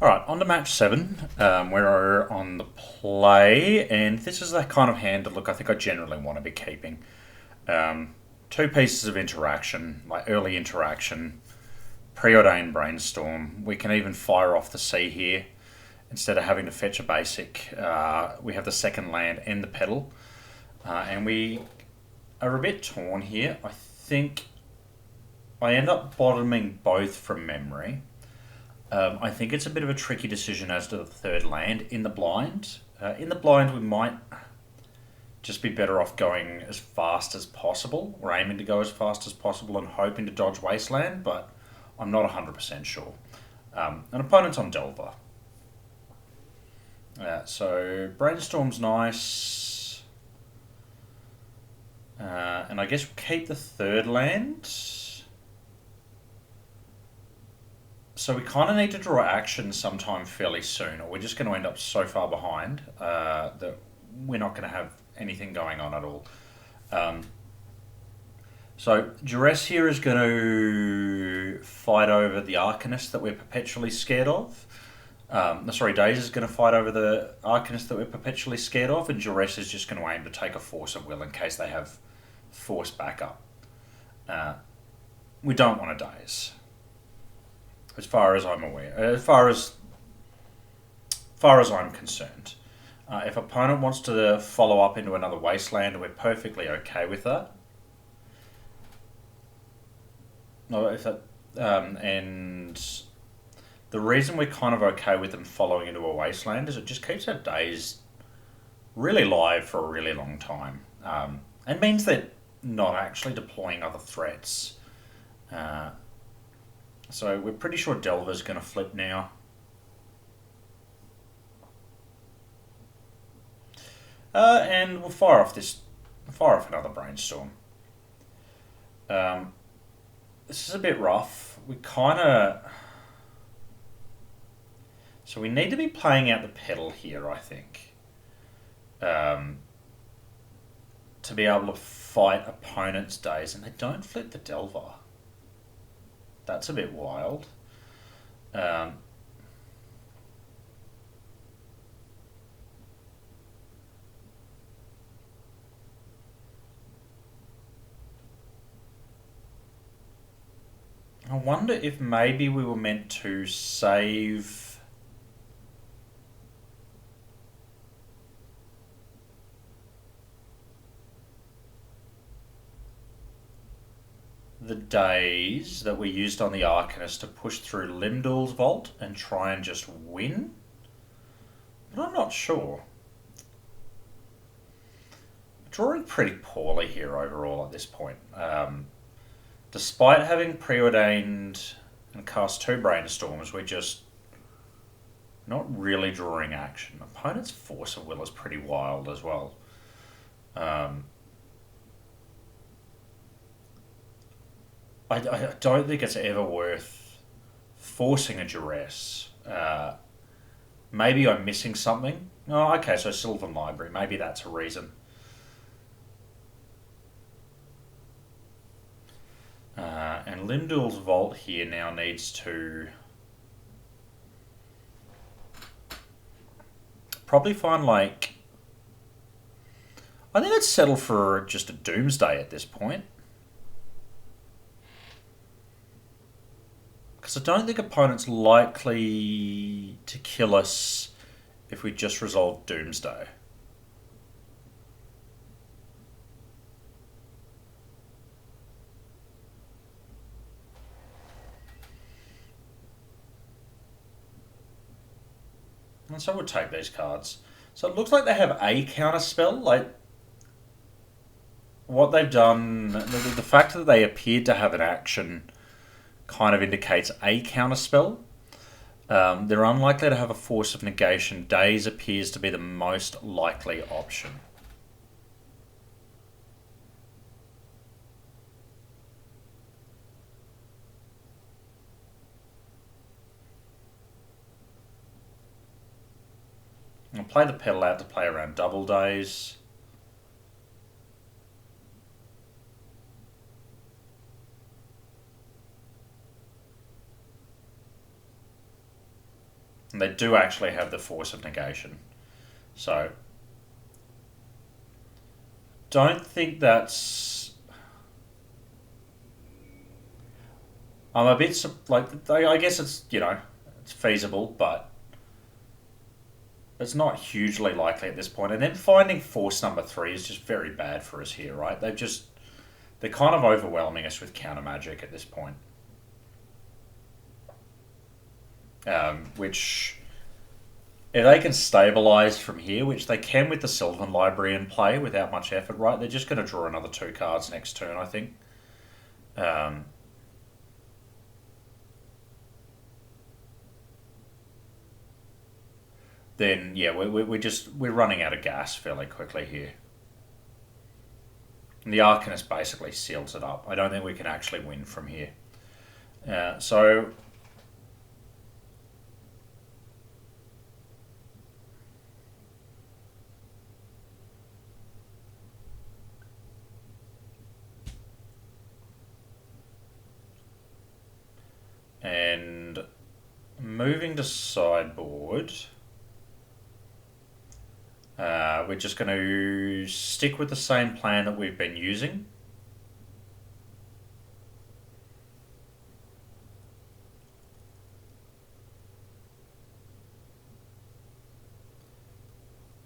All right, on to match seven. We're on the play, and this is the kind of hand that look I think I generally want to be keeping. Um, Two pieces of interaction, like early interaction, preordained brainstorm. We can even fire off the sea here instead of having to fetch a basic. We have the second land and the pedal, and we are a bit torn here. I think I end up bottoming both from memory. I think it's a bit of a tricky decision as to the third land in the blind. In the blind, we might just be better off going as fast as possible. We're aiming to go as fast as possible and hoping to dodge wasteland, but I'm not 100% sure. An opponent's on Delver. So Brainstorm's nice. And I guess we'll keep the third land. So we kind of need to draw action sometime fairly soon, or we're just going to end up so far behind that we're not going to have anything going on at all. Um, so Duress here is going to fight over the Arcanist that we're perpetually scared of. Sorry, Daze is going to fight over the Arcanist that we're perpetually scared of, and Duress is just going to aim to take a Force of Will in case they have Force backup. Uh, we don't want to Daze, as far as I'm aware. As far as I'm concerned. If opponent wants to follow up into another wasteland, we're perfectly okay with that. No, if that, and the reason we're kind of okay with them following into a wasteland is it just keeps our days really live for a really long time, and means that not actually deploying other threats. Uh, so we're pretty sure Delver's going to flip now. And we'll fire off another brainstorm. Um, this is a bit rough. We kind of, so we need to be playing out the pedal here, I think, um, to be able to fight opponents' days, and they don't flip the Delver. That's a bit wild. Um, I wonder if maybe we were meant to save the days that we used on the Arcanist to push through Limdal's Vault and try and just win. But I'm not sure. Drawing pretty poorly here overall at this point. Despite having preordained and cast two brainstorms, we're just not really drawing action. Opponent's Force of Will is pretty wild as well. Um, I don't think it's ever worth forcing a duress. Maybe I'm missing something. Oh, okay, so Sylvan Library. Maybe that's a reason. And Limdal's Vault here now needs to probably find like. I think I'd settle for just a Doomsday at this point. Because I don't think opponent's likely to kill us if we just resolve Doomsday. And so we'll take these cards. So it looks like they have a counter spell. Like what they've done, the fact that they appeared to have an action kind of indicates a counter spell. They're unlikely to have a Force of Negation. Daze appears to be the most likely option. I'll play the pedal out to play around double days. And they do actually have the Force of Negation. So, don't think that's... I'm a bit... I guess it's, it's feasible, but it's not hugely likely at this point. And then finding Force number 3 is just very bad for us here, right? They're kind of overwhelming us with counter magic at this point. Which, if they can stabilise from here, which they can with the Sylvan Library in play without much effort, right? They're just going to draw another 2 cards next turn, I think. Then, yeah, we're running out of gas fairly quickly here. And the Arcanist basically seals it up. I don't think we can actually win from here. So... And moving to sideboard, we're just going to stick with the same plan that we've been using.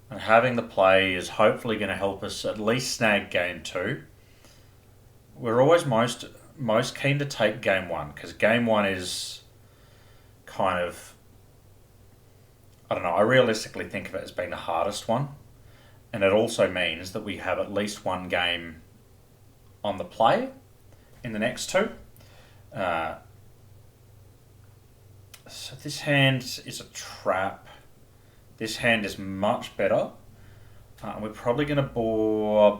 And having the play is hopefully going to help us at least snag game 2. We're always most keen to take game 1, because game 1 is kind of, I don't know, I realistically think of it as being the hardest one, and it also means that we have at least 1 game on the play in the next 2. So this hand is a trap. This hand is much better. We're probably going to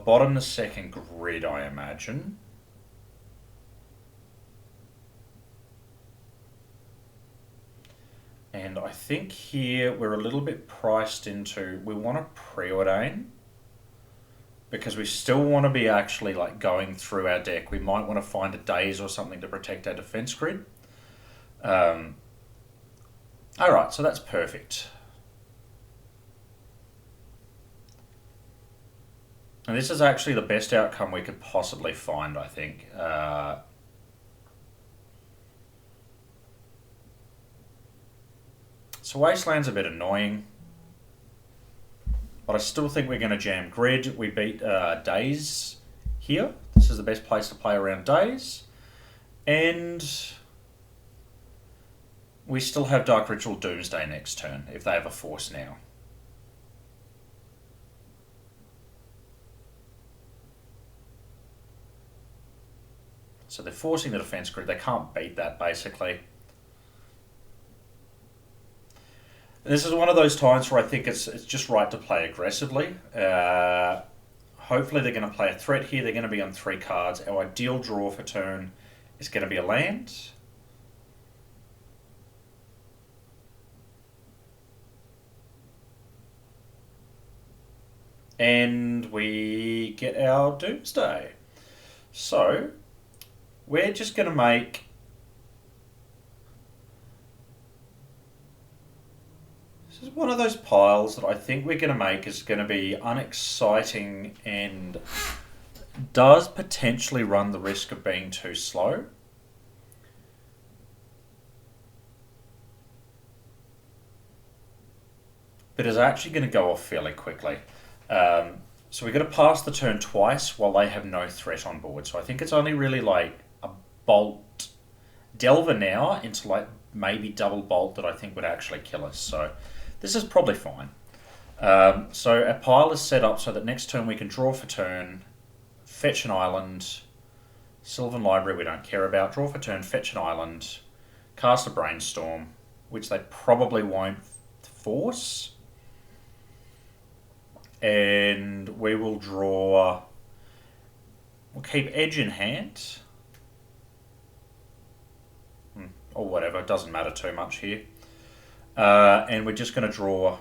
bottom the second grid, I imagine. And I think here we're a little bit priced into, we want to preordain, because we still want to be actually like going through our deck. We might want to find a Daze or something to protect our defense grid. Alright, so that's perfect. And this is actually the best outcome we could possibly find, I think. So Wasteland's a bit annoying, but I still think we're going to jam Grid. We beat Daze here. This is the best place to play around Daze. And we still have Dark Ritual Doomsday next turn, if they have a Force now. So they're forcing the defense grid. They can't beat that, basically. And this is one of those times where I think it's just right to play aggressively. Hopefully they're going to play a threat here. They're going to be on 3 cards. Our ideal draw for turn is going to be a land. And we get our Doomsday. So we're just going to make... This is one of those piles that I think we're going to make is going to be unexciting and does potentially run the risk of being too slow. But is actually going to go off fairly quickly. So we're going to pass the turn twice while they have no threat on board. So I think it's only really like a Bolt Delver now into like maybe double Bolt that I think would actually kill us. So this is probably fine. So our pile is set up so that next turn we can draw for turn, fetch an island, Sylvan Library we don't care about, draw for turn, fetch an island, cast a Brainstorm, which they probably won't force. And we will draw... We'll keep Edge in hand. Or whatever, it doesn't matter too much here. And we're just going to draw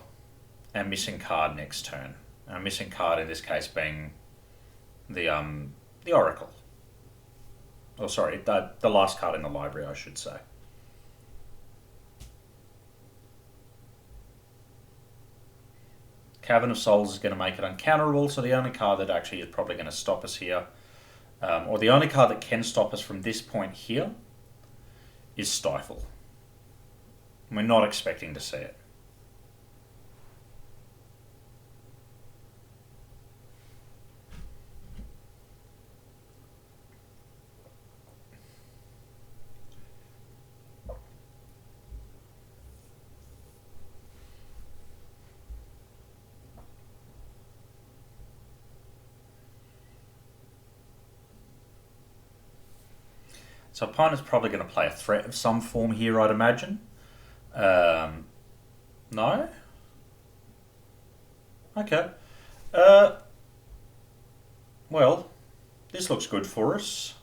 our missing card next turn. Our missing card in this case being the Oracle. Oh, sorry, the last card in the library, I should say. Cavern of Souls is going to make it uncounterable, so the only card that actually is probably going to stop us here, or the only card that can stop us from this point here, is Stifle. We're not expecting to see it. So opponent's probably going to play a threat of some form here, I'd imagine. No? Okay. Well, this looks good for us.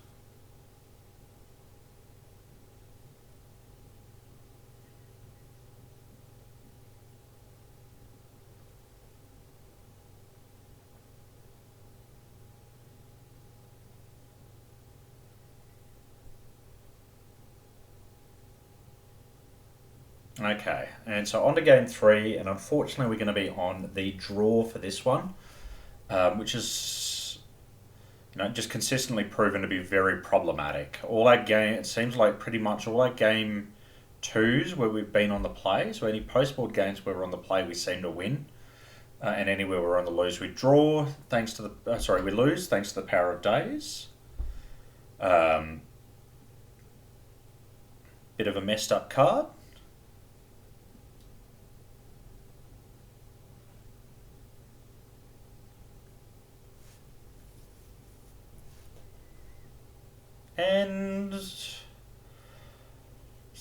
Okay, and so on to game three, and unfortunately we're going to be on the draw for this one, which is just consistently proven to be very problematic. All our game, it seems like pretty much all our game twos where we've been on the play, so any post-board games where we're on the play we seem to win, and anywhere we're on the lose we draw, thanks to the, we lose thanks to the power of days. Bit of a messed up card. And this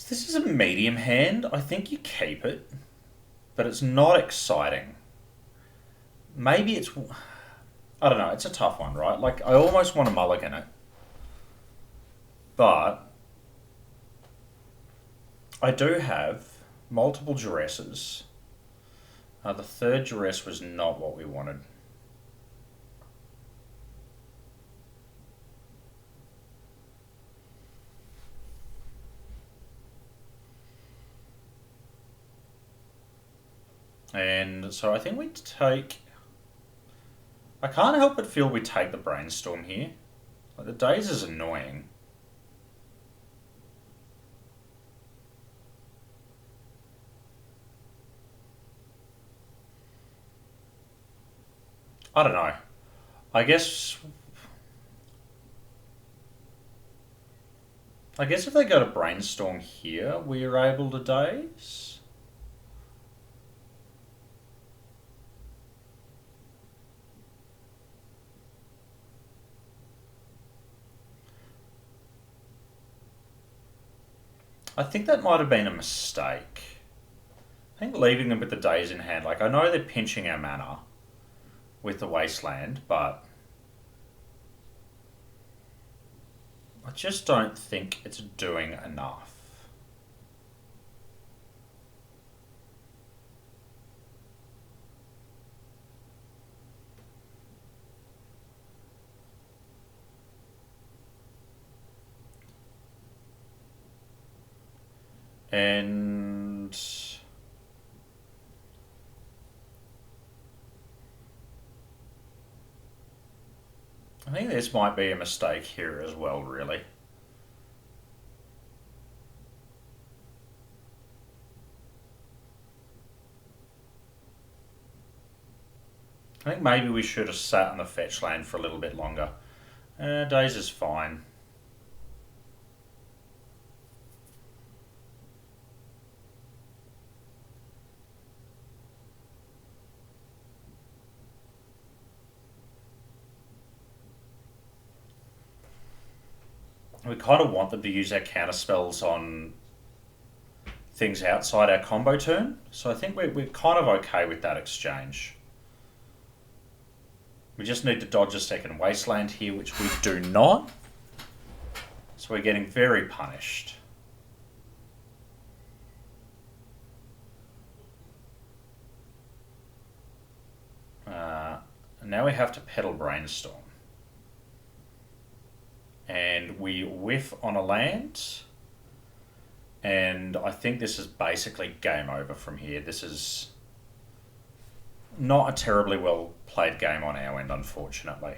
is a medium hand. I think you keep it, but it's not exciting. Maybe it's, I don't know, it's a tough one, right? Like, I almost want to mulligan it, but I do have multiple duresses. The third duress was not what we wanted. And so I think we take... I can't help but feel we take the Brainstorm here. Like, the Daze is annoying. I don't know. I guess if they go to Brainstorm here, we are able to Daze. I think that might have been a mistake. I think leaving them with the Daze in hand, like, I know they're pinching our mana with the Wasteland, but I just don't think it's doing enough. And I think this might be a mistake here as well, really. I think maybe we should have sat on the fetch land for a little bit longer. Daze is fine. We kind of want them to use our counter spells on things outside our combo turn, so I think we're kind of okay with that exchange. We just need to dodge a second Wasteland here, which we do not. So we're getting very punished. Now we have to pedal Brainstorm. And we whiff on a land. And I think this is basically game over from here. This is... not a terribly well played game on our end, unfortunately.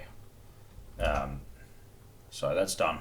Um, so that's done.